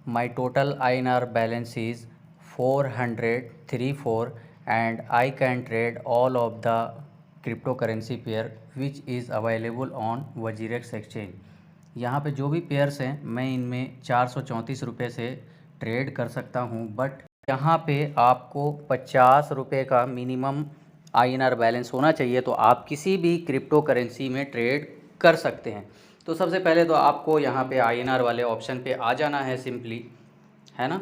my total INR balance is 434 and I can trade all of the cryptocurrency pair which is available on WazirX exchange. यहाँ पे जो भी pairs हैं मैं इनमें 434 रुपये से ट्रेड कर सकता हूँ, बट यहाँ पे आपको 50 रुपये का मिनिमम INR बैलेंस होना चाहिए, तो आप किसी भी क्रिप्टो करेंसी में ट्रेड कर सकते हैं। तो सबसे पहले तो आपको यहाँ पे INR वाले ऑप्शन पे आ जाना है सिंपली, है ना।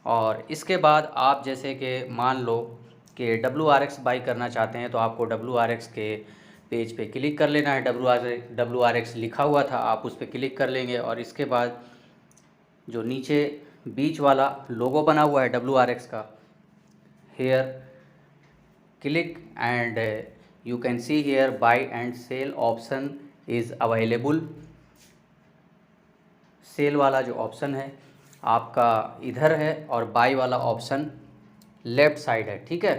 और इसके बाद आप जैसे कि मान लो कि WRX बाई करना चाहते हैं तो आपको WRX के पेज पे क्लिक कर लेना है। WRX लिखा हुआ था, आप उस पर क्लिक कर लेंगे और इसके बाद जो नीचे बीच वाला लोगो बना हुआ है WRX का, here click and you can see here buy and sell option is available. Sell वाला जो ऑप्शन है आपका इधर है और बाई वाला ऑप्शन लेफ़्ट साइड है, ठीक है।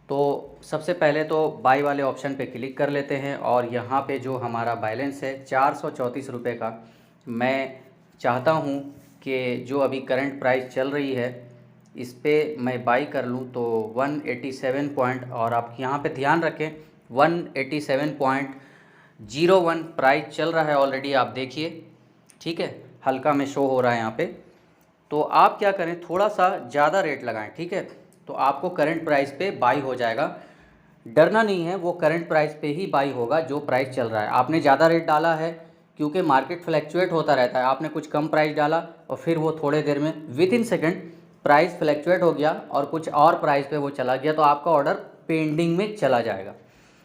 तो सबसे पहले तो बाई वाले ऑप्शन पे क्लिक कर लेते हैं और यहाँ पे जो हमारा बैलेंस है 434 रुपये का, मैं चाहता हूँ कि जो अभी करंट प्राइस चल रही है इस पे मैं बाई कर लूँ तो 187 पॉइंट, और आप यहाँ पे ध्यान रखें 187.01 प्राइस चल रहा है ऑलरेडी, आप देखिए, ठीक है, हल्का में शो हो रहा है यहाँ पे। तो आप क्या करें, थोड़ा सा ज़्यादा रेट लगाएं, ठीक है, तो आपको करंट प्राइस पे बाई हो जाएगा। डरना नहीं है, वो करंट प्राइस पे ही बाई होगा जो प्राइस चल रहा है। आपने ज़्यादा रेट डाला है क्योंकि मार्केट फ्लैक्चुएट होता रहता है, आपने कुछ कम प्राइस डाला और फिर वो थोड़े देर में with in second price fluctuate हो गया और कुछ और प्राइस पे वो चला गया, तो आपका ऑर्डर पेंडिंग में चला जाएगा।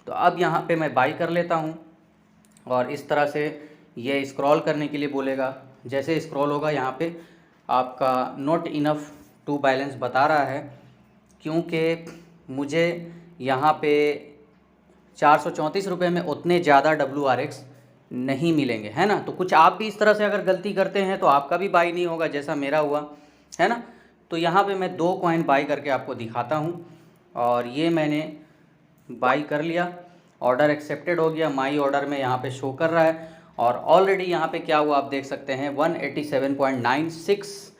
तो अब यहाँ पे मैं बाई कर लेता हूँ और इस तरह से ये स्क्रॉल करने के लिए बोलेगा। जैसे स्क्रॉल होगा यहाँ पे आपका नॉट इनफ टू बैलेंस बता रहा है, क्योंकि मुझे यहाँ पे 434 रुपये में उतने ज़्यादा WRX नहीं मिलेंगे, है ना। तो कुछ आप भी इस तरह से अगर गलती करते हैं तो आपका भी बाई नहीं होगा जैसा मेरा हुआ, है ना। तो यहाँ पे मैं 2 कॉइन बाई करके आपको दिखाता हूँ और ये मैंने बाई कर लिया, ऑर्डर एक्सेप्टेड हो गया, माई ऑर्डर में यहाँ पे शो कर रहा है और ऑलरेडी यहाँ पे क्या हुआ आप देख सकते हैं 187.96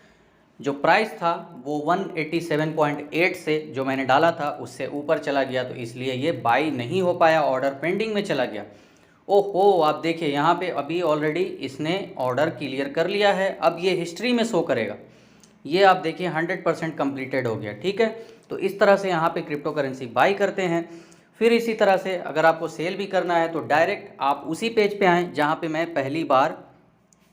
जो प्राइस था वो 187.8 से जो मैंने डाला था उससे ऊपर चला गया, तो इसलिए ये बाई नहीं हो पाया, ऑर्डर पेंडिंग में चला गया। ओहो, आप देखिए यहाँ पे अभी ऑलरेडी इसने ऑर्डर क्लियर कर लिया है, अब ये हिस्ट्री में शो करेगा, ये आप देखिए 100% कंप्लीटेड हो गया, ठीक है। तो इस तरह से यहाँ पे क्रिप्टो करेंसी बाई करते हैं। फिर इसी तरह से अगर आपको सेल भी करना है तो डायरेक्ट आप उसी पेज पे आएँ जहाँ पे मैं पहली बार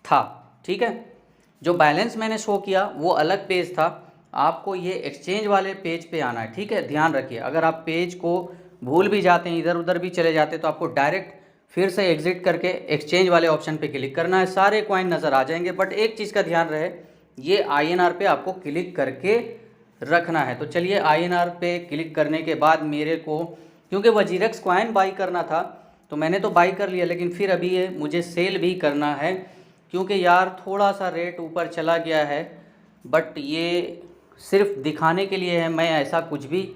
था, ठीक है। जो बैलेंस मैंने शो किया वो अलग पेज था, आपको ये एक्सचेंज वाले पेज पे आना है, ठीक है। ध्यान रखिए, अगर आप पेज को भूल भी जाते हैं, इधर उधर भी चले जाते हैं, तो आपको डायरेक्ट फिर से एग्जिट करके एक्सचेंज वाले ऑप्शन पे क्लिक करना है, सारे कॉइन नज़र आ जाएंगे। बट एक चीज़ का ध्यान रहे, ये INR पे आपको क्लिक करके रखना है। तो चलिए INR पे क्लिक करने के बाद मेरे को, क्योंकि वजीरेक्स कॉइन बाई करना था तो मैंने तो बाई कर लिया, लेकिन फिर अभी ये मुझे सेल भी करना है क्योंकि यार थोड़ा सा रेट ऊपर चला गया है। बट ये सिर्फ दिखाने के लिए है, मैं ऐसा कुछ भी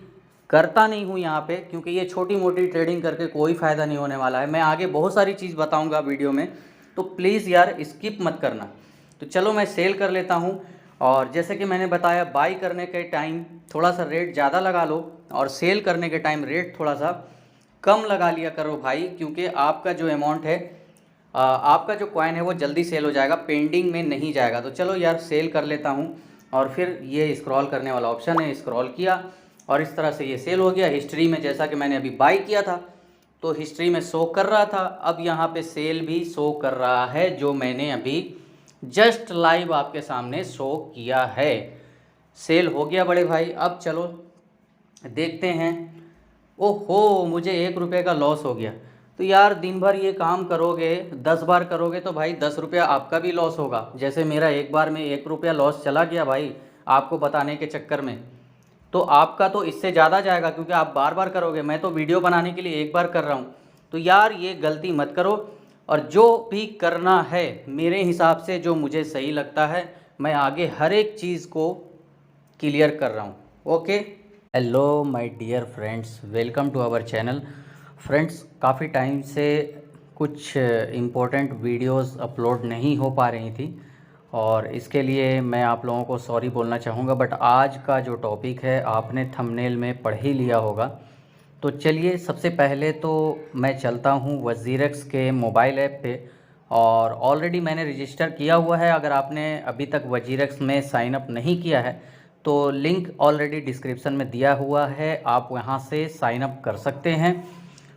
करता नहीं हूँ यहाँ पे, क्योंकि ये छोटी मोटी ट्रेडिंग करके कोई फ़ायदा नहीं होने वाला है। मैं आगे बहुत सारी चीज़ बताऊँगा वीडियो में, तो प्लीज़ यार स्किप मत करना। तो चलो मैं सेल कर लेता हूँ, और जैसे कि मैंने बताया बाई करने के टाइम थोड़ा सा रेट ज़्यादा लगा लो और सेल करने के टाइम रेट थोड़ा सा कम लगा लिया करो भाई, क्योंकि आपका जो अमाउंट है, आपका जो कॉइन है वो जल्दी सेल हो जाएगा, पेंडिंग में नहीं जाएगा। तो चलो यार सेल कर लेता हूँ, और फिर ये स्क्रॉल करने वाला ऑप्शन है, स्क्रॉल किया और इस तरह से ये सेल हो गया। हिस्ट्री में जैसा कि मैंने अभी बाई किया था तो हिस्ट्री में शो कर रहा था, अब यहाँ पे सेल भी शो कर रहा है जो मैंने अभी जस्ट लाइव आपके सामने शो किया है। सेल हो गया बड़े भाई। अब चलो देखते हैं। ओहो, मुझे 1 रुपये का लॉस हो गया। तो यार दिन भर ये काम करोगे, 10 बार करोगे तो भाई 10 रुपया आपका भी लॉस होगा। जैसे मेरा एक बार में 1 रुपया लॉस चला गया भाई आपको बताने के चक्कर में, तो आपका तो इससे ज़्यादा जाएगा क्योंकि आप बार बार करोगे। मैं तो वीडियो बनाने के लिए एक बार कर रहा हूँ। तो यार ये गलती मत करो, और जो भी करना है मेरे हिसाब से जो मुझे सही लगता है मैं आगे हर एक चीज़ को क्लियर कर रहा हूँ। Okay, hello my dear friends, welcome to our channel. Friends, काफ़ी टाइम से कुछ इम्पोर्टेंट वीडियोस अपलोड नहीं हो पा रही थी, और इसके लिए मैं आप लोगों को सॉरी बोलना चाहूँगा। बट आज का जो टॉपिक है आपने थंबनेल में पढ़ ही लिया होगा। तो चलिए सबसे पहले तो मैं चलता हूँ वज़ीरक्स के मोबाइल ऐप पे, और ऑलरेडी मैंने रजिस्टर किया हुआ है। अगर आपने अभी तक वज़ीरक्स में साइन अप नहीं किया है तो लिंक ऑलरेडी डिस्क्रिप्शन में दिया हुआ है, आप वहाँ से साइन अप कर सकते हैं।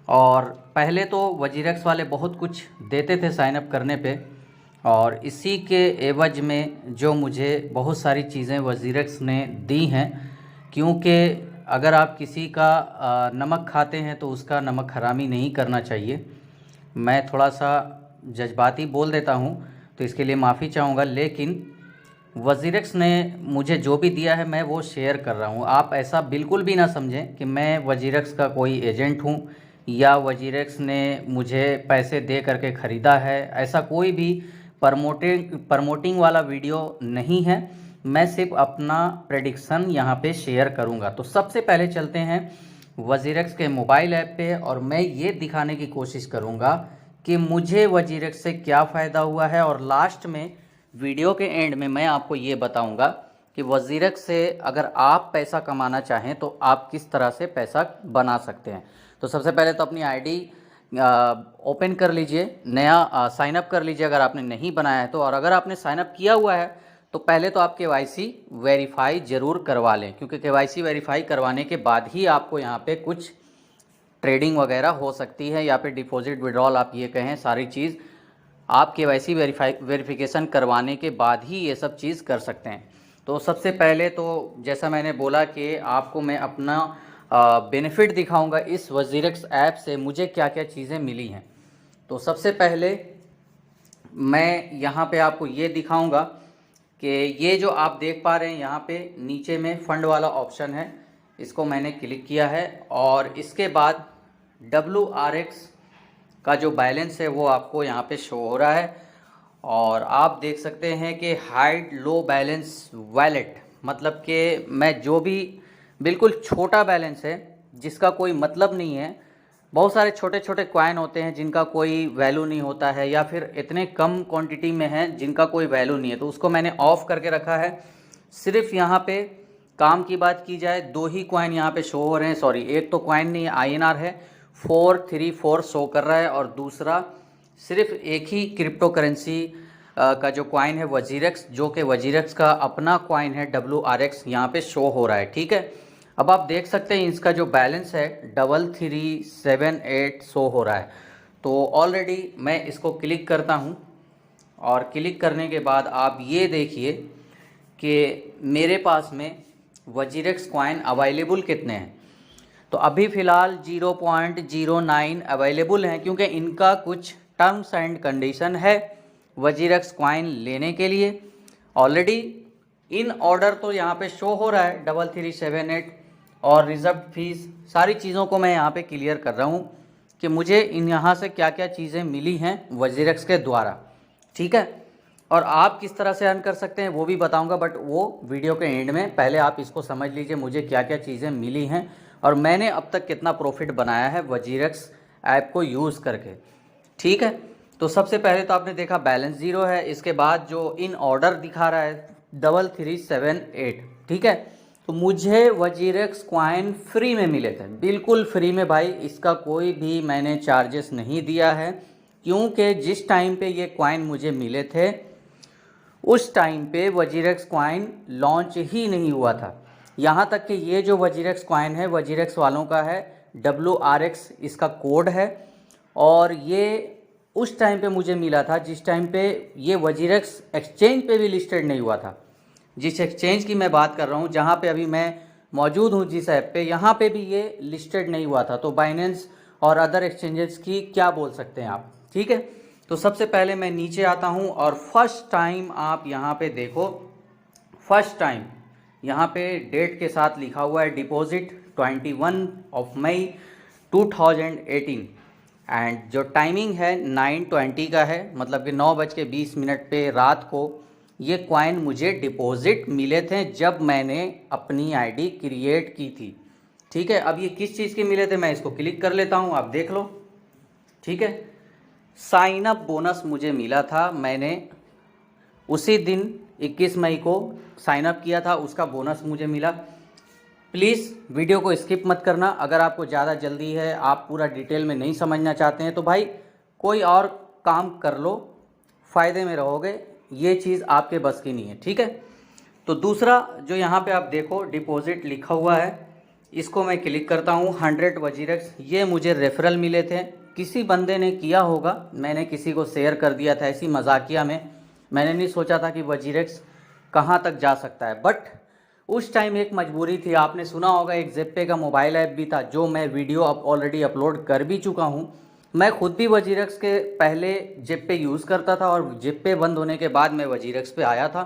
और पहले तो वज़ीरक्स वाले बहुत कुछ देते थे साइन अप करने पे, और इसी के एवज में जो मुझे बहुत सारी चीज़ें वज़ीरक्स ने दी हैं, क्योंकि अगर आप किसी का नमक खाते हैं तो उसका नमक हरामी नहीं करना चाहिए। मैं थोड़ा सा जज्बाती बोल देता हूँ तो इसके लिए माफ़ी चाहूँगा, लेकिन वज़ीरक्स ने मुझे जो भी दिया है मैं वो शेयर कर रहा हूँ। आप ऐसा बिल्कुल भी ना समझें कि मैं वज़ीरक्स का कोई एजेंट हूँ या वज़ीरक्स ने मुझे पैसे दे करके ख़रीदा है। ऐसा कोई भी प्रमोटिंग वाला वीडियो नहीं है। मैं सिर्फ अपना प्रेडिक्शन यहाँ पे शेयर करूँगा। तो सबसे पहले चलते हैं वज़ीरक्स के मोबाइल ऐप पे, और मैं ये दिखाने की कोशिश करूँगा कि मुझे वज़ीरक्स से क्या फ़ायदा हुआ है, और लास्ट में वीडियो के एंड में मैं आपको ये बताऊंगा कि वज़ीरक्स से अगर आप पैसा कमाना चाहें तो आप किस तरह से पैसा बना सकते हैं। तो सबसे पहले तो अपनी आईडी ओपन कर लीजिए, नया साइन अप कर लीजिए अगर आपने नहीं बनाया है तो। और अगर आपने साइन अप किया हुआ है तो पहले तो आप KYC वेरीफाई ज़रूर करवा लें, क्योंकि KYC वेरीफाई करवाने के बाद ही आपको यहाँ पे कुछ ट्रेडिंग वगैरह हो सकती है, या फिर डिपॉजिट विड्रॉल आप ये कहें, सारी चीज़ आप KYC वेरिफिकेशन करवाने के बाद ही ये सब चीज़ कर सकते हैं। तो सबसे पहले तो जैसा मैंने बोला कि आपको मैं अपना बेनिफिट दिखाऊंगा इस वज़ीरक्स ऐप से मुझे क्या क्या चीज़ें मिली हैं। तो सबसे पहले मैं यहाँ पे आपको ये दिखाऊंगा कि ये जो आप देख पा रहे हैं यहाँ पे नीचे में फ़ंड वाला ऑप्शन है, इसको मैंने क्लिक किया है, और इसके बाद WRX का जो बैलेंस है वो आपको यहाँ पे शो हो रहा है। और आप देख सकते हैं कि हाइड लो बैलेंस वैलेट, मतलब कि मैं जो भी बिल्कुल छोटा बैलेंस है जिसका कोई मतलब नहीं है, बहुत सारे छोटे छोटे कॉइन होते हैं जिनका कोई वैल्यू नहीं होता है, या फिर इतने कम क्वांटिटी में हैं जिनका कोई वैल्यू नहीं है, तो उसको मैंने ऑफ़ करके रखा है। सिर्फ यहाँ पे काम की बात की जाए, दो ही कॉइन यहाँ पे शो हो रहे हैं, सॉरी एक तो कॉइन नहीं INR है, 434 शो कर रहा है, और दूसरा सिर्फ एक ही क्रिप्टो करेंसी का जो कॉइन है वज़ीरक्स, जो कि वज़ीरक्स का अपना कॉइन है WRX, यहाँ पे शो हो रहा है। ठीक है, अब आप देख सकते हैं इसका जो बैलेंस है 3378 शो हो रहा है। तो ऑलरेडी मैं इसको क्लिक करता हूँ, और क्लिक करने के बाद आप ये देखिए कि मेरे पास में वज़ीरक्स कॉइन अवेलेबल कितने हैं। तो अभी फ़िलहाल 0.09 अवेलेबल हैं, क्योंकि इनका कुछ टर्म्स एंड कंडीशन है वज़ीरक्स कॉइन लेने के लिए। ऑलरेडी इन ऑर्डर तो यहाँ पे शो हो रहा है 3378, और रिज़र्व फीस सारी चीज़ों को मैं यहाँ पे क्लियर कर रहा हूँ कि मुझे इन यहाँ से क्या क्या चीज़ें मिली हैं वज़ीरक्स के द्वारा। ठीक है, और आप किस तरह से अर्न कर सकते हैं वो भी बताऊंगा, बट वो वीडियो के एंड में। पहले आप इसको समझ लीजिए मुझे क्या क्या चीज़ें मिली हैं और मैंने अब तक कितना प्रॉफिट बनाया है वज़ीरक्स ऐप को यूज़ करके। ठीक है, तो सबसे पहले तो आपने देखा बैलेंस 0 है, इसके बाद जो इन ऑर्डर दिखा रहा है 3378। ठीक है, तो मुझे वज़ीरक्स कॉइन फ्री में मिले थे, बिल्कुल फ्री में भाई, इसका कोई भी मैंने चार्जेस नहीं दिया है, क्योंकि जिस टाइम पे ये कॉइन मुझे मिले थे उस टाइम पे वज़ीरक्स कॉइन लॉन्च ही नहीं हुआ था। यहाँ तक कि ये जो वज़ीरक्स कॉइन है वज़ीरक्स वालों का है, WRX इसका कोड है, और ये उस टाइम पे मुझे मिला था जिस टाइम पे ये वज़ीरक्स एक्सचेंज पे भी लिस्टेड नहीं हुआ था। जिस एक्सचेंज की मैं बात कर रहा हूँ, जहाँ पे अभी मैं मौजूद हूँ जिस ऐप पे, यहाँ पे भी ये लिस्टेड नहीं हुआ था। तो बाइनेंस और अदर एक्सचेंजेस की क्या बोल सकते हैं आप। ठीक है, तो सबसे पहले मैं नीचे आता हूँ, और फर्स्ट टाइम आप यहाँ पे देखो, फर्स्ट टाइम यहाँ पे डेट के साथ लिखा हुआ है डिपॉजिट 21 मई 2018, एंड जो टाइमिंग है 9:20 का है, मतलब कि 9:20 पे रात को ये कॉइन मुझे डिपॉजिट मिले थे जब मैंने अपनी आईडी क्रिएट की थी। ठीक है, अब ये किस चीज़ के मिले थे मैं इसको क्लिक कर लेता हूँ, आप देख लो। ठीक है, साइन अप बोनस मुझे मिला था, मैंने उसी दिन 21 मई को साइन अप किया था, उसका बोनस मुझे मिला। प्लीज़ वीडियो को स्किप मत करना। अगर आपको ज़्यादा जल्दी है, आप पूरा डिटेल में नहीं समझना चाहते हैं तो भाई कोई और काम कर लो, फ़ायदे में रहोगे। ये चीज़ आपके बस की नहीं है, ठीक है। तो दूसरा जो यहाँ पे आप देखो डिपॉजिट लिखा हुआ है, इसको मैं क्लिक करता हूँ। 100 वजीरेक्स ये मुझे रेफरल मिले थे, किसी बंदे ने किया होगा, मैंने किसी को शेयर कर दिया था ऐसी मजाकिया में। मैंने नहीं सोचा था कि वजीरेक्स कहाँ तक जा सकता है, बट उस टाइम एक मजबूरी थी। आपने सुना होगा एक ज़ेप्पे का मोबाइल ऐप भी था, जो मैं वीडियो ऑलरेडी अपलोड कर भी चुका हूँ। मैं खुद भी वजीरेक्स के पहले ज़ेप्पे यूज़ करता था और ज़ेप्पे बंद होने के बाद मैं वजीरेक्स पे आया था,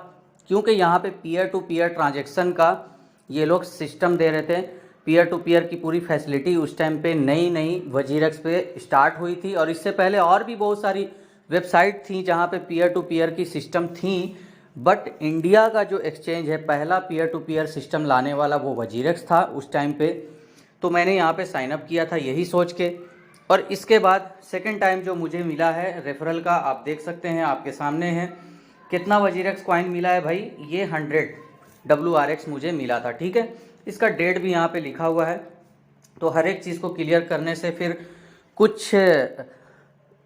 क्योंकि यहाँ पे पीयर टू पीयर ट्रांजैक्शन का ये लोग सिस्टम दे रहे थे। पीयर टू पीयर की पूरी फैसिलिटी उस टाइम पे नई नई वजीरेक्स पे स्टार्ट हुई थी, और इससे पहले और भी बहुत सारी वेबसाइट थी जहाँ पे पीयर टू पीयर की सिस्टम थी। बट इंडिया का जो एक्सचेंज है, पहला पीयर टू पीयर सिस्टम लाने वाला वो वजीरेक्स था उस टाइम पे। तो मैंने यहाँ पे साइन अप किया था यही सोच के। और इसके बाद सेकंड टाइम जो मुझे मिला है रेफरल का, आप देख सकते हैं, आपके सामने है। कितना वजीरेक्स कॉइन मिला है भाई, ये 100 WRX मुझे मिला था, ठीक है। इसका डेट भी यहाँ पे लिखा हुआ है। तो हर एक चीज़ को क्लियर करने से फिर कुछ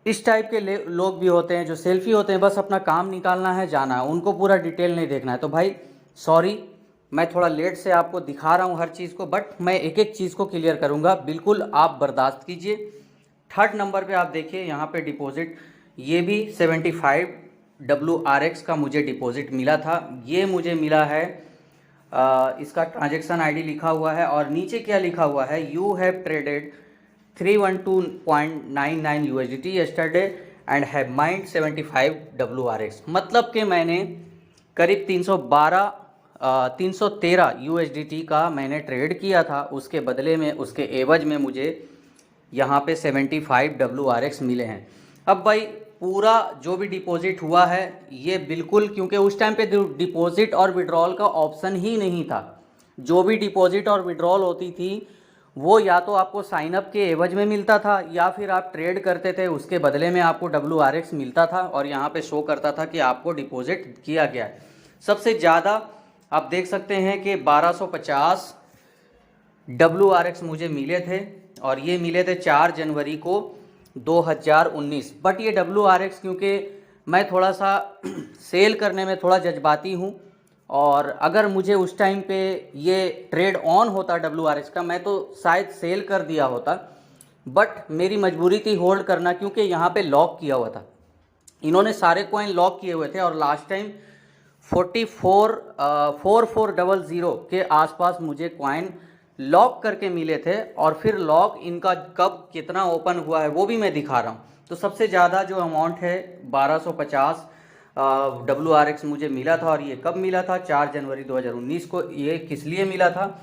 इस टाइप के लोग भी होते हैं जो सेल्फी होते हैं, बस अपना काम निकालना है, जाना है, उनको पूरा डिटेल नहीं देखना है। तो भाई सॉरी, मैं थोड़ा लेट से आपको दिखा रहा हूँ हर चीज़ को, बट मैं एक एक चीज़ को क्लियर करूँगा, बिल्कुल आप बर्दाश्त कीजिए। थर्ड नंबर पे आप देखिए यहाँ पे डिपॉजिट, ये भी 75 WRX का मुझे डिपॉजिट मिला था। ये मुझे मिला है, इसका ट्रांजैक्शन आईडी लिखा हुआ है, और नीचे क्या लिखा हुआ है, you have traded 312.99 USDT yesterday and have mined 75 WRX। मतलब कि मैंने करीब 313 USDT का मैंने ट्रेड किया था, उसके बदले में, उसके एवज में मुझे यहाँ पे 75 WRX मिले हैं। अब भाई पूरा जो भी डिपॉजिट हुआ है ये बिल्कुल, क्योंकि उस टाइम पे डिपॉजिट और विड्रॉल का ऑप्शन ही नहीं था। जो भी डिपॉजिट और विड्रॉल होती थी वो या तो आपको साइन अप के एवज में मिलता था, या फिर आप ट्रेड करते थे उसके बदले में आपको WRX मिलता था, और यहाँ पे शो करता था कि आपको डिपॉजिट किया गया है। सबसे ज़्यादा आप देख सकते हैं कि 1250 WRX मुझे मिले थे, और ये मिले थे 4 जनवरी को 2019। बट ये WRX, क्योंकि मैं थोड़ा सा सेल करने में थोड़ा जज्बाती हूँ, और अगर मुझे उस टाइम पे ये ट्रेड ऑन होता WRX का, मैं तो शायद सेल कर दिया होता, बट मेरी मजबूरी थी होल्ड करना, क्योंकि यहाँ पे लॉक किया हुआ था। इन्होंने सारे कॉइन लॉक किए हुए थे, और लास्ट टाइम 4400 के आसपास मुझे कॉइन लॉक करके मिले थे, और फिर लॉक इनका कब कितना ओपन हुआ है वो भी मैं दिखा रहा हूँ। तो सबसे ज़्यादा जो अमाउंट है 1250 WRX मुझे मिला था, और ये कब मिला था, 4 जनवरी 2019 को। ये किस लिए मिला था,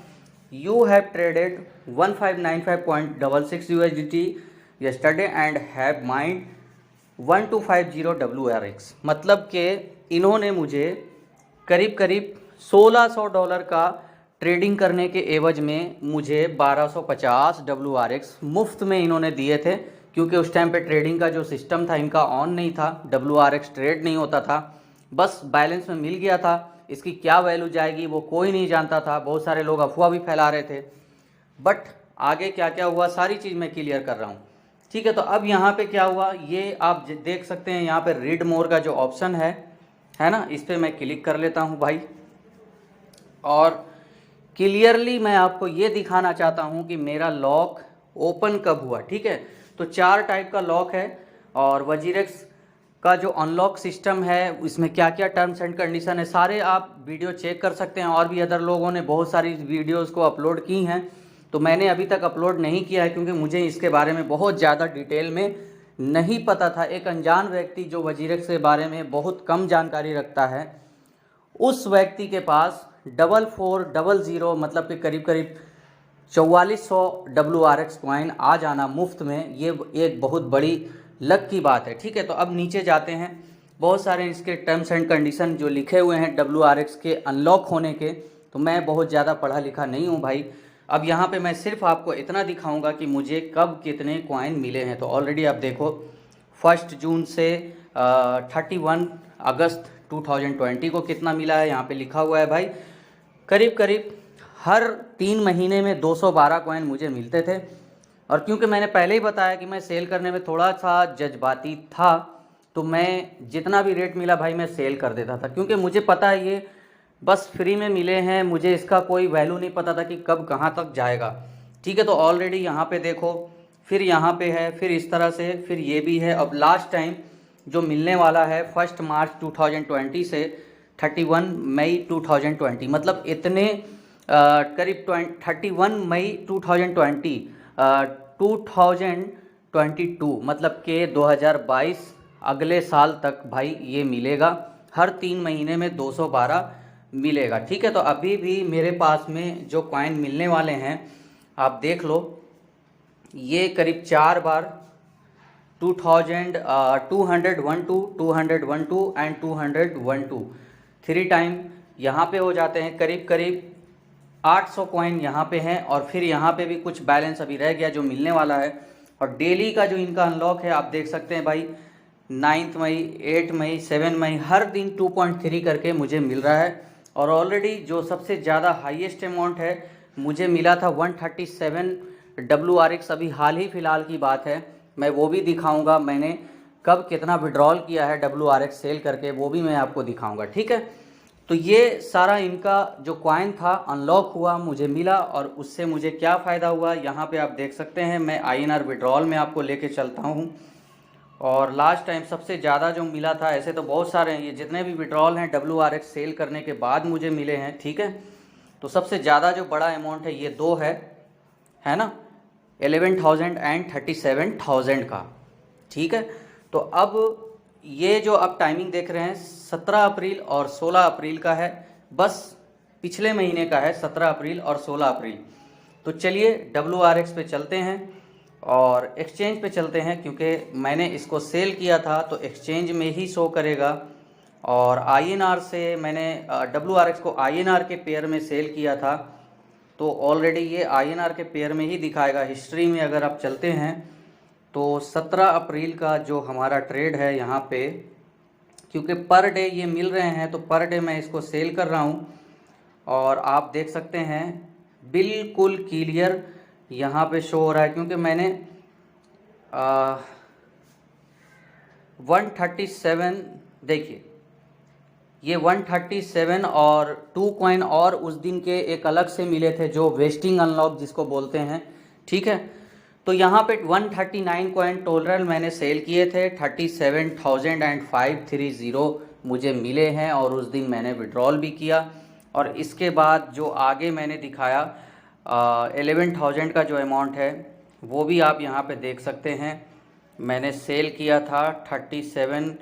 you have traded 1595.66 USDT yesterday and have mind 1250 WRX। मतलब कि इन्होंने मुझे करीब करीब $1600 का ट्रेडिंग करने के एवज में मुझे 1250 WRX मुफ्त में इन्होंने दिए थे, क्योंकि उस टाइम पे ट्रेडिंग का जो सिस्टम था इनका ऑन नहीं था, WRX ट्रेड नहीं होता था, बस बैलेंस में मिल गया था। इसकी क्या वैल्यू जाएगी वो कोई नहीं जानता था, बहुत सारे लोग अफवाह भी फैला रहे थे। बट आगे क्या क्या हुआ सारी चीज़ मैं क्लियर कर रहा हूँ, ठीक है। तो अब यहाँ पे क्या हुआ ये आप देख सकते हैं, यहाँ पे रीड मोर का जो ऑप्शन है ना, इस पर मैं क्लिक कर लेता हूँ भाई, और क्लियरली मैं आपको ये दिखाना चाहता हूँ कि मेरा लॉक ओपन कब हुआ, ठीक है। तो 4 टाइप का लॉक है, और वजीरेक्स का जो अनलॉक सिस्टम है इसमें क्या क्या टर्म्स एंड कंडीशन है सारे आप वीडियो चेक कर सकते हैं। और भी अदर लोगों ने बहुत सारी वीडियोस को अपलोड की हैं, तो मैंने अभी तक अपलोड नहीं किया है, क्योंकि मुझे इसके बारे में बहुत ज़्यादा डिटेल में नहीं पता था। एक अनजान व्यक्ति जो वजीरेक्स के बारे में बहुत कम जानकारी रखता है, उस व्यक्ति के पास 4400 मतलब कि करीब करीब 4400 WRX कॉइन आ जाना मुफ्त में, ये एक बहुत बड़ी लक की बात है, ठीक है। तो अब नीचे जाते हैं, बहुत सारे इसके टर्म्स एंड कंडीशन जो लिखे हुए हैं WRX के अनलॉक होने के। तो मैं बहुत ज़्यादा पढ़ा लिखा नहीं हूँ भाई, अब यहाँ पे मैं सिर्फ आपको इतना दिखाऊंगा कि मुझे कब कितने कॉइन मिले हैं। तो ऑलरेडी आप देखो 1 जून से 31 अगस्त 2020 को कितना मिला है यहाँ पे लिखा हुआ है भाई। करीब करीब हर 3 महीने में 212 कॉइन मुझे मिलते थे। और क्योंकि मैंने पहले ही बताया कि मैं सेल करने में थोड़ा सा जज्बाती था, तो मैं जितना भी रेट मिला भाई मैं सेल कर देता था, क्योंकि मुझे पता है ये बस फ्री में मिले हैं, मुझे इसका कोई वैल्यू नहीं पता था कि कब कहाँ तक जाएगा। ठीक है, तो ऑलरेडी यहाँ पे देखो, फिर यहाँ पे है, फिर इस तरह से, फिर ये भी है। अब लास्ट टाइम जो मिलने वाला है 1 मार्च 2020 से 31 मई 2020, मतलब इतने करीब 31 मई 2020 2022 मतलब के 2022 अगले साल तक भाई ये मिलेगा। हर 3 महीने में 212 मिलेगा। ठीक है, तो अभी भी मेरे पास में जो कॉइन मिलने वाले हैं आप देख लो, ये करीब 4 बार 200 212 एंड 212 3 टाइम यहाँ पे हो जाते हैं। करीब करीब 800 कॉइन यहाँ पे हैं, और फिर यहाँ पे भी कुछ बैलेंस अभी रह गया जो मिलने वाला है। और डेली का जो इनका अनलॉक है आप देख सकते हैं भाई, 9 मई 8 मई 7 मई हर दिन 2.3 करके मुझे मिल रहा है। और ऑलरेडी जो सबसे ज़्यादा हाईएस्ट अमाउंट है मुझे मिला था 137 WRX, अभी हाल ही फ़िलहाल की बात है। मैं वो भी दिखाऊंगा, मैंने कब कितना विड्रॉल किया है WRX सेल करके, वो भी मैं आपको दिखाऊंगा। ठीक है, तो ये सारा इनका जो कॉइन था अनलॉक हुआ, मुझे मिला, और उससे मुझे क्या फ़ायदा हुआ यहाँ पे आप देख सकते हैं। मैं INR विड्रॉल में आपको लेके चलता हूँ। और लास्ट टाइम सबसे ज़्यादा जो मिला था, ऐसे तो बहुत सारे हैं, ये जितने भी विड्रॉल हैं WRX सेल करने के बाद मुझे मिले हैं। ठीक है, तो सबसे ज़्यादा जो बड़ा अमाउंट है ये 2 है ना, 11,000 एंड 37,000 का। ठीक है, तो अब ये जो आप टाइमिंग देख रहे हैं 17 अप्रैल और 16 अप्रैल का है, बस पिछले महीने का है 17 अप्रैल और 16 अप्रैल। तो चलिए WRX पे चलते हैं और एक्सचेंज पे चलते हैं, क्योंकि मैंने इसको सेल किया था तो एक्सचेंज में ही शो करेगा। और INR से मैंने WRX को INR के पेयर में सेल किया था, तो ऑलरेडी ये INR के पेयर में ही दिखाएगा। हिस्ट्री में अगर आप चलते हैं तो 17 अप्रैल का जो हमारा ट्रेड है यहाँ पे, क्योंकि पर डे ये मिल रहे हैं तो पर डे मैं इसको सेल कर रहा हूँ। और आप देख सकते हैं बिल्कुल क्लियर यहाँ पे शो हो रहा है, क्योंकि मैंने 137 देखिए, ये 137 और 2 कॉइन और उस दिन के एक अलग से मिले थे जो वेस्टिंग अनलॉक जिसको बोलते हैं। ठीक है, तो यहाँ पे 139 कॉइन टोटल मैंने सेल किए थे, 37,530 मुझे मिले हैं, और उस दिन मैंने विड्रॉल भी किया। और इसके बाद जो आगे मैंने दिखाया 11,000 का जो अमाउंट है वो भी आप यहाँ पे देख सकते हैं। मैंने सेल किया था 37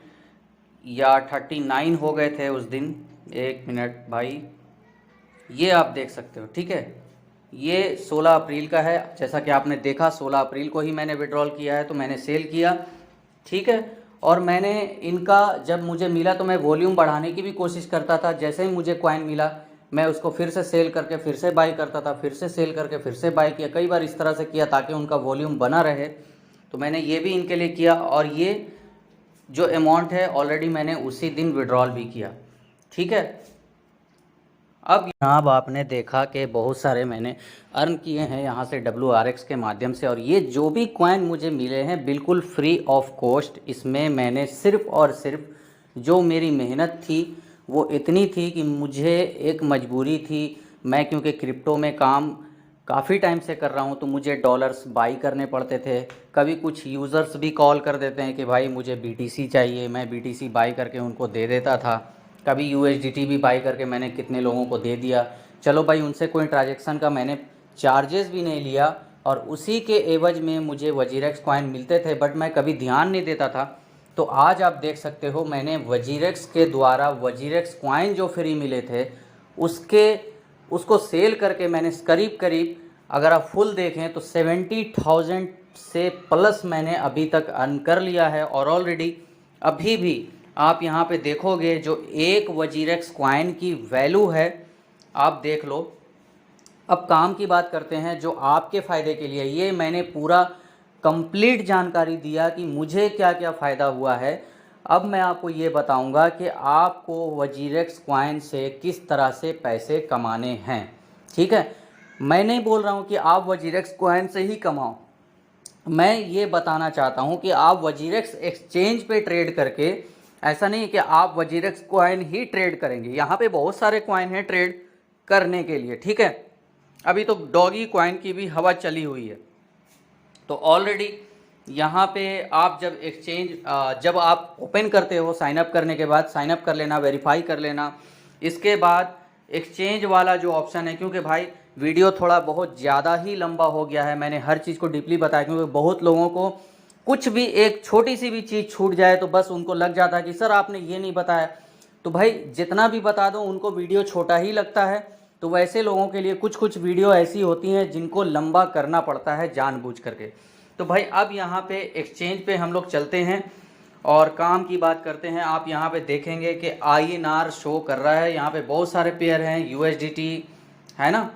या 39 हो गए थे उस दिन। एक मिनट भाई, ये आप देख सकते हो। ठीक है, ये 16 अप्रैल का है, जैसा कि आपने देखा 16 अप्रैल को ही मैंने विड्रॉल किया है, तो मैंने सेल किया। ठीक है, और मैंने इनका जब मुझे मिला तो मैं वॉल्यूम बढ़ाने की भी कोशिश करता था। जैसे ही मुझे कॉइन मिला मैं उसको फिर से सेल करके फिर से बाई करता था, फिर से सेल करके फिर से बाई किया, कई बार इस तरह से किया ताकि उनका वॉल्यूम बना रहे। तो मैंने ये भी इनके लिए किया, और ये जो अमाउंट है ऑलरेडी मैंने उसी दिन विड्रॉल भी किया। ठीक है, अब यहाँ आपने देखा कि बहुत सारे मैंने अर्न किए हैं यहाँ से WRX के माध्यम से, और ये जो भी कॉइन मुझे मिले हैं बिल्कुल फ्री ऑफ कॉस्ट। इसमें मैंने सिर्फ़ और सिर्फ जो मेरी मेहनत थी वो इतनी थी कि मुझे एक मजबूरी थी। मैं क्योंकि क्रिप्टो में काम काफ़ी टाइम से कर रहा हूँ तो मुझे डॉलर्स बाई करने पड़ते थे। कभी कुछ यूज़र्स भी कॉल कर देते हैं कि भाई मुझे BTC चाहिए, मैं BTC बाई करके उनको दे देता था। कभी USDT भी बाई करके मैंने कितने लोगों को दे दिया। चलो भाई, उनसे कोई ट्रांजैक्शन का मैंने चार्जेस भी नहीं लिया, और उसी के एवज में मुझे वजीरेक्स कॉइन मिलते थे, बट मैं कभी ध्यान नहीं देता था। तो आज आप देख सकते हो मैंने वजीरेक्स के द्वारा वजीरेक्स कॉइन जो फ्री मिले थे उसको सेल करके मैंने करीब करीब, अगर आप फुल देखें तो 70,000 से प्लस मैंने अभी तक अर्न कर लिया है। और ऑलरेडी अभी भी आप यहाँ पे देखोगे जो एक वजीरेक्स कॉइन की वैल्यू है, आप देख लो। अब काम की बात करते हैं जो आपके फ़ायदे के लिए। ये मैंने पूरा कंप्लीट जानकारी दिया कि मुझे क्या क्या फ़ायदा हुआ है अब मैं आपको ये बताऊंगा कि आपको वजीरेक्स कॉइन से किस तरह से पैसे कमाने हैं। ठीक है, मैं नहीं बोल रहा हूँ कि आप वजीरेक्स कॉइन से ही कमाओ, मैं ये बताना चाहता हूँ कि आप वजीरेक्स एक्सचेंज पे ट्रेड करके, ऐसा नहीं है कि आप वजीरेक्स कॉइन ही ट्रेड करेंगे, यहाँ पे बहुत सारे कॉइन हैं ट्रेड करने के लिए। ठीक है, अभी तो डॉगी कॉइन की भी हवा चली हुई है। तो ऑलरेडी यहाँ पे आप जब एक्सचेंज जब आप ओपन करते हो, साइन अप करने के बाद साइन अप कर लेना, वेरीफाई कर लेना, इसके बाद एक्सचेंज वाला जो ऑप्शन है, क्योंकि भाई वीडियो थोड़ा बहुत ज़्यादा ही लंबा हो गया है, मैंने हर चीज़ को डीपली बताया, क्योंकि बहुत लोगों को कुछ भी एक छोटी सी भी चीज़ छूट जाए तो बस उनको लग जाता है कि सर आपने ये नहीं बताया। तो भाई जितना भी बता दो उनको वीडियो छोटा ही लगता है। तो वैसे लोगों के लिए कुछ कुछ वीडियो ऐसी होती हैं जिनको लंबा करना पड़ता है जानबूझ करके। तो भाई अब यहाँ पे एक्सचेंज पे हम लोग चलते हैं और काम की बात करते हैं। आप यहाँ पे देखेंगे कि INR शो कर रहा है, यहाँ पे बहुत सारे पेयर हैं, USDT है ना,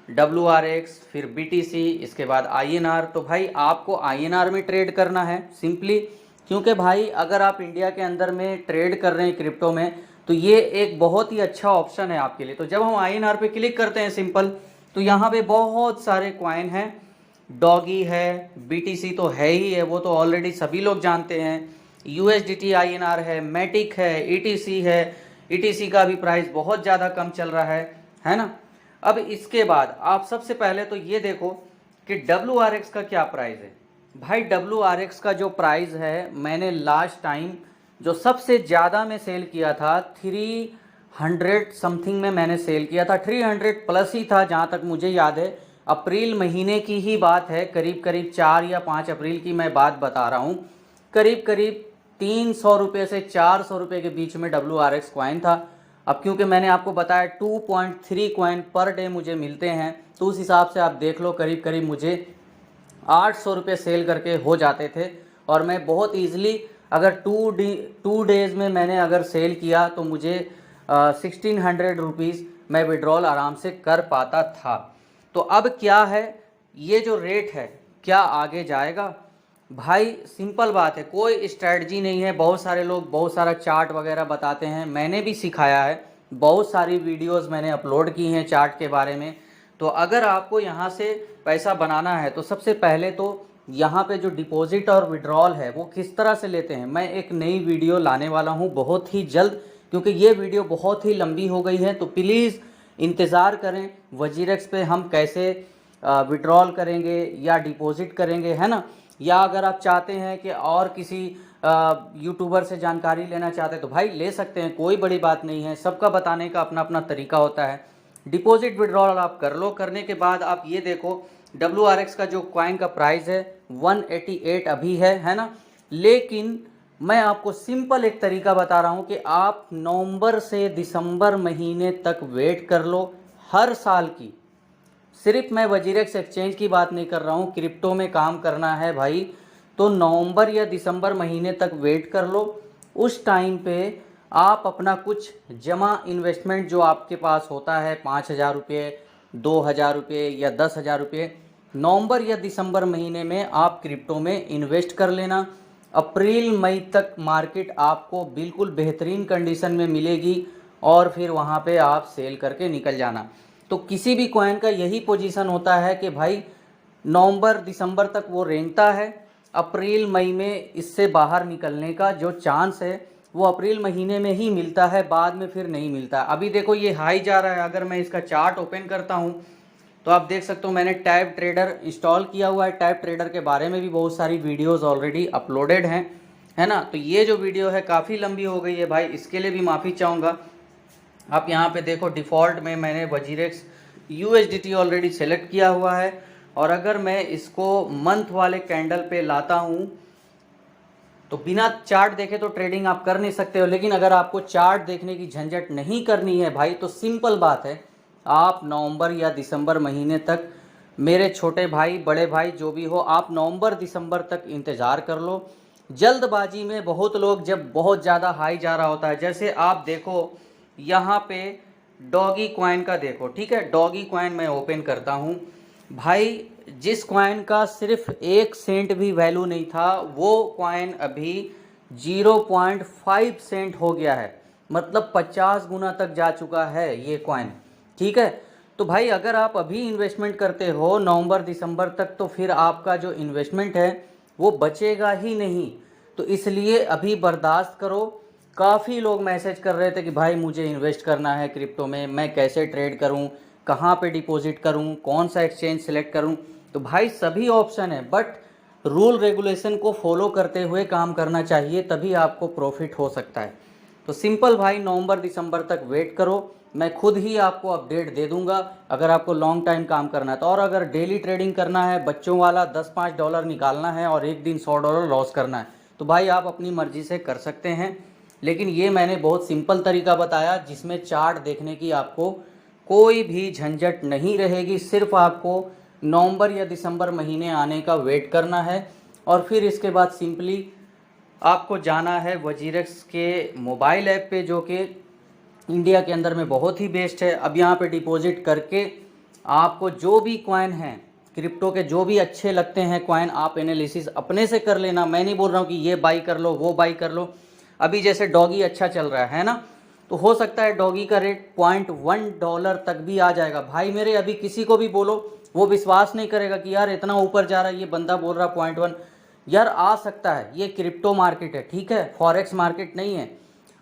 WRX, फिर BTC, इसके बाद INR। तो भाई आपको INR में ट्रेड करना है सिंपली, क्योंकि भाई अगर आप इंडिया के अंदर में ट्रेड कर रहे हैं क्रिप्टो में तो ये एक बहुत ही अच्छा ऑप्शन है आपके लिए। तो जब हम INR पे क्लिक करते हैं सिंपल, तो यहाँ पे बहुत सारे कॉइन हैं, डॉगी है, BTC तो है ही है, वो तो ऑलरेडी सभी लोग जानते हैं, USDT INR है, मैटिक है, ETC है, ETC का भी प्राइस बहुत ज़्यादा कम चल रहा है ना। अब इसके बाद आप सबसे पहले तो ये देखो कि WRX का क्या प्राइस है। भाई WRX का जो प्राइस है, मैंने लास्ट टाइम जो सबसे ज़्यादा में सेल किया था 300 समथिंग में मैंने सेल किया था, 300 प्लस ही था जहाँ तक मुझे याद है। अप्रैल महीने की ही बात है, करीब करीब 4 या 5 अप्रैल की मैं बात बता रहा हूँ। करीब करीब 300 रुपये से 400 रुपये के बीच में WRX कॉइन था। अब क्योंकि मैंने आपको बताया 2.3 कॉइन पर डे मुझे मिलते हैं, तो उस हिसाब से आप देख लो करीब करीब मुझे 800 रुपये सेल करके हो जाते थे। और मैं बहुत ईजिली अगर 2 डेज़ में मैंने अगर सेल किया तो मुझे 1600 रुपीज़ मैं विड्रॉल आराम से कर पाता था। तो अब क्या है, ये जो रेट है क्या आगे जाएगा? भाई सिंपल बात है, कोई स्ट्रैटेजी नहीं है। बहुत सारे लोग बहुत सारा चार्ट वगैरह बताते हैं, मैंने भी सिखाया है, बहुत सारी वीडियोस मैंने अपलोड की हैं चार्ट के बारे में। तो अगर आपको यहाँ से पैसा बनाना है तो सबसे पहले तो यहाँ पे जो डिपॉजिट और विड्रॉल है वो किस तरह से लेते हैं, मैं एक नई वीडियो लाने वाला हूँ बहुत ही जल्द, क्योंकि ये वीडियो बहुत ही लंबी हो गई है। तो प्लीज़ इंतज़ार करें, वजीरेक्स पे हम कैसे विड्रॉल करेंगे या डिपॉजिट करेंगे, है ना। या अगर आप चाहते हैं कि और किसी यूट्यूबर से जानकारी लेना चाहते हैं तो भाई ले सकते हैं, कोई बड़ी बात नहीं है, सबका बताने का अपना अपना तरीका होता है। डिपॉजिट विड्रॉल आप कर लो, करने के बाद आप ये देखो WRX का जो कॉइन का प्राइस है 188 अभी है ना। लेकिन मैं आपको सिंपल एक तरीका बता रहा हूँ कि आप नवंबर से दिसंबर महीने तक वेट कर लो, हर साल की। सिर्फ मैं वजीरेक्स एक्सचेंज की बात नहीं कर रहा हूँ, क्रिप्टो में काम करना है भाई तो नवंबर या दिसंबर महीने तक वेट कर लो। उस टाइम पे आप अपना कुछ जमा इन्वेस्टमेंट जो आपके पास होता है 5,000 रुपये, 2,000 रुपये या 10,000 रुपये, नवंबर या दिसंबर महीने में आप क्रिप्टो में इन्वेस्ट कर लेना। अप्रैल मई तक मार्केट आपको बिल्कुल बेहतरीन कंडीशन में मिलेगी और फिर वहाँ पे आप सेल करके निकल जाना। तो किसी भी कॉइन का यही पोजीशन होता है कि भाई नवंबर दिसंबर तक वो रेंगता है, अप्रैल मई में इससे बाहर निकलने का जो चांस है वो अप्रैल महीने में ही मिलता है, बाद में फिर नहीं मिलता। अभी देखो ये हाई जा रहा है, अगर मैं इसका चार्ट ओपन करता हूँ तो आप देख सकते हो मैंने टैब ट्रेडर इंस्टॉल किया हुआ है। टैब ट्रेडर के बारे में भी बहुत सारी वीडियोस ऑलरेडी अपलोडेड हैं, है ना। तो ये जो वीडियो है काफ़ी लंबी हो गई है भाई, इसके लिए भी माफ़ी चाहूँगा। आप यहाँ पे देखो डिफ़ॉल्ट में मैंने वजीरेक्स USDT ऑलरेडी सेलेक्ट किया हुआ है, और अगर मैं इसको मंथ वाले कैंडल पे लाता हूँ तो बिना चार्ट देखे तो ट्रेडिंग आप कर नहीं सकते हो। लेकिन अगर आपको चार्ट देखने की झंझट नहीं करनी है भाई तो सिंपल बात है, आप नवंबर या दिसंबर महीने तक, मेरे छोटे भाई बड़े भाई जो भी हो, आप नवंबर दिसंबर तक इंतज़ार कर लो। जल्दबाजी में बहुत लोग जब बहुत ज़्यादा हाई जा रहा होता है, जैसे आप देखो यहाँ पे डॉगी कॉइन का देखो, ठीक है, डॉगी कॉइन मैं ओपन करता हूँ भाई, जिस कॉइन का सिर्फ 1 सेंट भी वैल्यू नहीं था वो कॉइन अभी 0.5 सेंट हो गया है, मतलब 50 गुना तक जा चुका है ये कॉइन। ठीक है, तो भाई अगर आप अभी इन्वेस्टमेंट करते हो नवंबर दिसंबर तक, तो फिर आपका जो इन्वेस्टमेंट है वो बचेगा ही नहीं। तो इसलिए अभी बर्दाश्त करो। काफ़ी लोग मैसेज कर रहे थे कि भाई मुझे इन्वेस्ट करना है क्रिप्टो में, मैं कैसे ट्रेड करूं, कहां पे डिपॉजिट करूं, कौन सा एक्सचेंज सेलेक्ट करूं। तो भाई सभी ऑप्शन है, बट रूल रेगुलेशन को फॉलो करते हुए काम करना चाहिए, तभी आपको प्रॉफिट हो सकता है। तो सिंपल भाई, नवंबर दिसंबर तक वेट करो, मैं खुद ही आपको अपडेट दे दूंगा अगर आपको लॉन्ग टाइम काम करना है तो। और अगर डेली ट्रेडिंग करना है, बच्चों वाला 10-5 डॉलर निकालना है और एक दिन 100 डॉलर लॉस करना है, तो भाई आप अपनी मर्जी से कर सकते हैं। लेकिन ये मैंने बहुत सिंपल तरीका बताया जिसमें चार्ट देखने की आपको कोई भी झंझट नहीं रहेगी। सिर्फ आपको नवंबर या दिसंबर महीने आने का वेट करना है और फिर इसके बाद सिंपली आपको जाना है वजीरेक्स के मोबाइल ऐप पे, जो कि इंडिया के अंदर में बहुत ही बेस्ट है। अब यहाँ पे डिपॉजिट करके आपको जो भी कॉइन हैं क्रिप्टो के, जो भी अच्छे लगते हैं कॉइन, आप एनालिसिस अपने से कर लेना। मैं नहीं बोल रहा हूँ कि ये बाई कर लो वो बाई कर लो। अभी जैसे डॉगी अच्छा चल रहा है ना, तो हो सकता है डॉगी का रेट $0.1 तक भी आ जाएगा। भाई मेरे अभी किसी को भी बोलो वो विश्वास नहीं करेगा कि यार इतना ऊपर जा रहा है, ये बंदा बोल रहा 0.1। यार आ सकता है, ये क्रिप्टो मार्केट है, ठीक है, फॉरेक्स मार्केट नहीं है।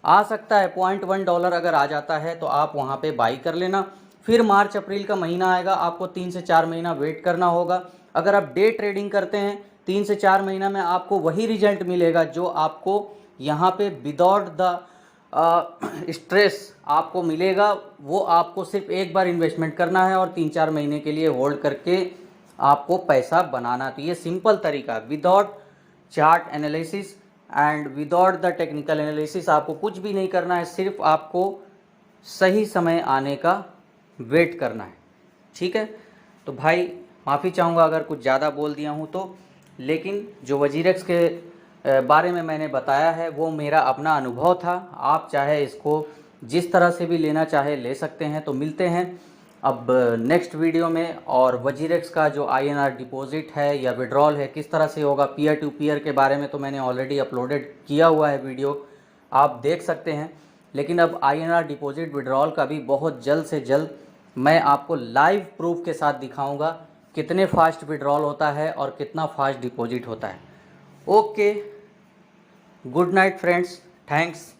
आ सकता है $0.1 अगर आ जाता है तो आप वहाँ पे बाई कर लेना। फिर मार्च अप्रैल का महीना आएगा, आपको 3 से 4 महीना वेट करना होगा। अगर आप डे ट्रेडिंग करते हैं 3 से 4 महीना में आपको वही रिजल्ट मिलेगा जो आपको यहाँ पे विदाउट द स्ट्रेस आपको मिलेगा। वो आपको सिर्फ एक बार इन्वेस्टमेंट करना है और 3-4 महीने के लिए होल्ड करके आपको पैसा बनाना। तो ये सिंपल तरीका, without chart analysis and without the technical analysis, आपको कुछ भी नहीं करना है, सिर्फ आपको सही समय आने का वेट करना है। ठीक है, तो भाई माफ़ी चाहूँगा अगर कुछ ज़्यादा बोल दिया हूँ तो, लेकिन जो वजीरेक्स के बारे में मैंने बताया है वो मेरा अपना अनुभव था। आप चाहे इसको जिस तरह से भी लेना चाहे ले सकते हैं। तो मिलते हैं अब नेक्स्ट वीडियो में। और वजीरेक्स का जो INR डिपॉजिट है या विड्रॉल है किस तरह से होगा, पीयर टू पीयर के बारे में तो मैंने ऑलरेडी अपलोडेड किया हुआ है वीडियो, आप देख सकते हैं। लेकिन अब INR डिपॉजिट विड्रॉल का भी बहुत जल्द से जल्द मैं आपको लाइव प्रूफ के साथ दिखाऊंगा कितने फास्ट विड्रॉल होता है और कितना फास्ट डिपॉजिट होता है। Okay, good night friends, thanks.